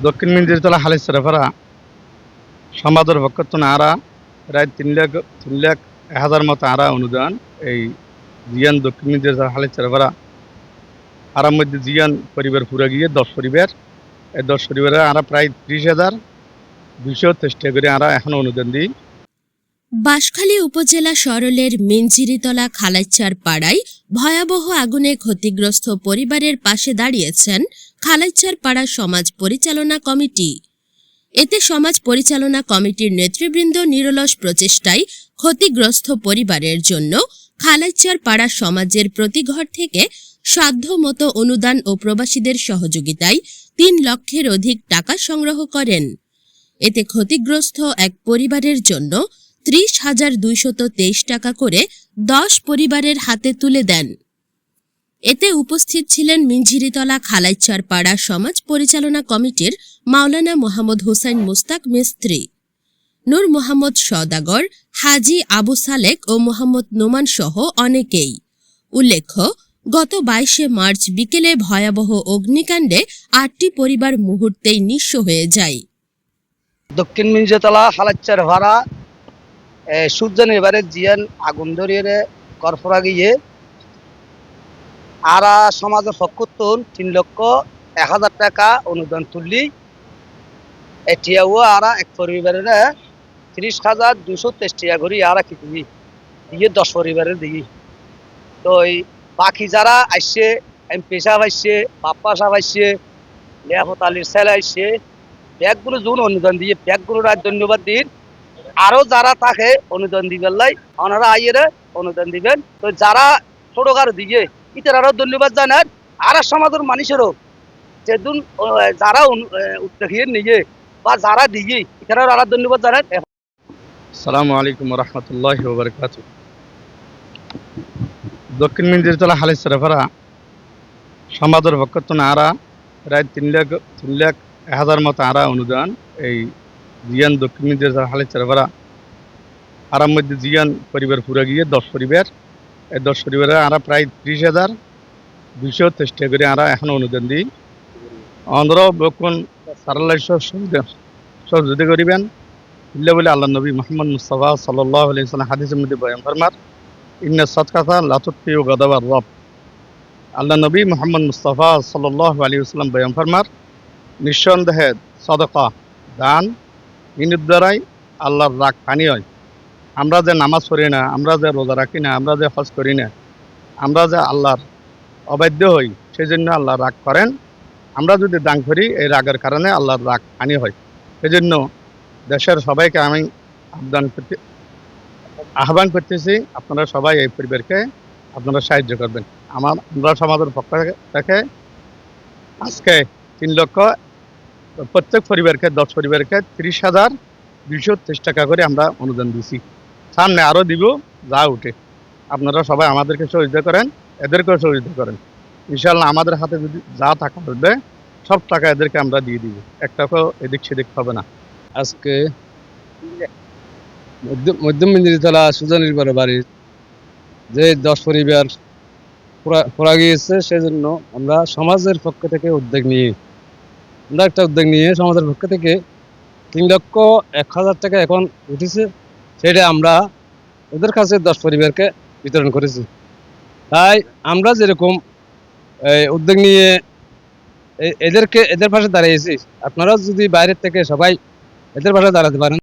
দক্ষিণ মিঞ্জিরতলা হালিশরেফারা সমাজের পক্ষত আরা প্রায় 3 লাখ মতো আরা অনুদান এই জিয়ান দক্ষিণ মিঞ্জিরতলা হালিশরেফারা আরার মধ্যে জিয়ান পরিবার পুরা গিয়ে 10 পরিবার এই 10 পরিবারে আরা প্রায় 30,200 চেষ্টা করে আরা এখন অনুদান দিই। বাঁশখালী উপজেলা সরলের মিঞ্জিরিতলা খালাইচার পাড়ায় ভয়াবহ আগুনে ক্ষতিগ্রস্ত পরিবারের পাশে দাঁড়িয়েছেন খালাইচার পাড়া সমাজ পরিচালনা কমিটি। এতে সমাজ পরিচালনা কমিটির নেতৃবৃন্দ নিরলস প্রচেষ্টায় ক্ষতিগ্রস্ত পরিবারের জন্য খালাইচার পাড়া সমাজের প্রতি ঘর থেকে সাধ্যমতো অনুদান ও প্রবাসীদের সহযোগিতায় 3 লক্ষের অধিক টাকা সংগ্রহ করেন। এতে ক্ষতিগ্রস্ত এক পরিবারের জন্য 30,223 টাকা করে 10 পরিবারের হাতে তুলে দেন। এতে উপস্থিত ছিলেন মিঞ্জিরিতলা খালাইচার পাড়া সমাজ পরিচালনা কমিটির মাওলানা মোহাম্মদ হোসাইন মুস্তাক মিস্ত্রি, নূর মোহাম্মদ সওদাগর, হাজী আবু সালেক ও মোহাম্মদ নোমান সহ অনেকেই। উল্লেখ্য, গত 22শে মার্চ বিকেলে ভয়াবহ অগ্নিকাণ্ডে 8টি পরিবার মুহূর্তেই নিঃস্ব হয়ে যায়। দক্ষিণ মিঞ্জিরতলা হালাচ্চার ভাড়া সূর্যন এবারে জিয়ান আগুন ধরিয়ে করফরা গিয়ে আরা সমাজের পক্ষতুন 3,01,000 টাকা অনুদান তুললি এটিয়াও আরা এক পরিবারের 30,223 টাকা করে আরা কি দিয়ে 10 পরিবারের দিই। তো এই বাকি যারা আসছে এমপি সাহেব আসছে, বাপ্পা সাহেব আসছে, লিয়াকত আলীর ছেলে আসছে, ব্যাগগুলো যখন অনুদান দিয়ে ব্যাগগুলোর ধন্যবাদ দিন। আরো যারা তাকে অনুদান দিবেন লাই ওনারা আইয়েরে অনুদান দিবেন। তো যারা ছোটকার দিকে ইতার আরো ধন্যবাদ জানান। আর সমাজের মানুষেরও যেদিন যারা উদ্যোগীর নিয়ে বা যারা দিকে ইতার আরো ধন্যবাদ জানান। আসসালামু আলাইকুম ওয়া রাহমাতুল্লাহি ওয়া বারাকাতুহু। দক্ষিণ মিঞ্জিরতলা হালিশরেফারা সমাজের পক্ষত আরা প্রায় 3 লাখ মতো আরা অনুদান এই জিয়ান দক্ষিণ মিঞ্জিরতলা হালিশরেফারা আরার মধ্যে জিয়ান পরিবার পুরা গিয়ে 10 পরিবার এই 10 পরিবারে আরা প্রায় 30,200 চেষ্টা করে আরা এখন অনুদান দিই। অন্ধ্র বকুন সারাল্লাহ সহযোগিতা করিবেন ইল্লা বলে আল্লাহ নবী মুহাম্মদ মুস্তাফা সাল্লাল্লাহু আলাইহি ওয়াসাল্লাম হাদিসের মধ্যে বয়ান ফরমার ইন্না সাদকাতা লা তুতফিউ গাদাবার রব। আল্লাহ নবী মুহাম্মদ মুস্তাফা সাল্লাল্লাহু আলাইহি ওয়াসাল্লাম বয়ান ফরমার নিঃসন্দেহে সাদাকা দান ইনের দ্বারাই আল্লাহর রাগ পানি হয়। আমরা যে নামাজ পড়ি না, আমরা যে রোজা রাখি না, আমরা যে হজ করি না, আমরা যে আল্লাহর অবাধ্য হই সেই জন্য আল্লাহ রাগ করেন। আমরা যদি দান করি এই রাগের কারণে আল্লাহর রাগ হানি হয়। সেই জন্য দেশের সবাইকে আমি আহ্বান করতেছি আপনারা সবাই এই পরিবারকে আপনারা সাহায্য করবেন। আমরা সমাজের পক্ষ থেকে আজকে 3 লক্ষ প্রত্যেক পরিবারকে 10 পরিবারকে 30,223 টাকা করে আমরা অনুদান দিছি। সামনে আরও দিব যা উঠে। আপনারা সবাই আমাদেরকে সহযোগিতা করেন, এদেরকেও সহযোগিতা করেন। ইনশাআল্লাহ আমাদের হাতে যদি যা টাকা উঠবে সব টাকা এদেরকে আমরা দিয়ে দিব, এক টাকাও এদিক সেদিক হবে না। আজকে মধ্যম মিঞ্জিরিতলা সুজানির বাড়ির যে 10 পরিবার পোড়া গিয়েছে সেজন্য আমরা সমাজের পক্ষ থেকে একটা উদ্যোগ নিয়ে সমাজের পক্ষ থেকে 3,01,000 টাকা এখন উঠেছে। সেটা আমরা ওদের কাছে 10 পরিবারকে বিতরণ করেছি। তাই আমরা যেরকম উদ্যোগ নিয়ে এদের পাশে দাঁড়িয়েছি, আপনারা যদি বাইরের থেকে সবাই এদের পাশে দাঁড়াতে পারেন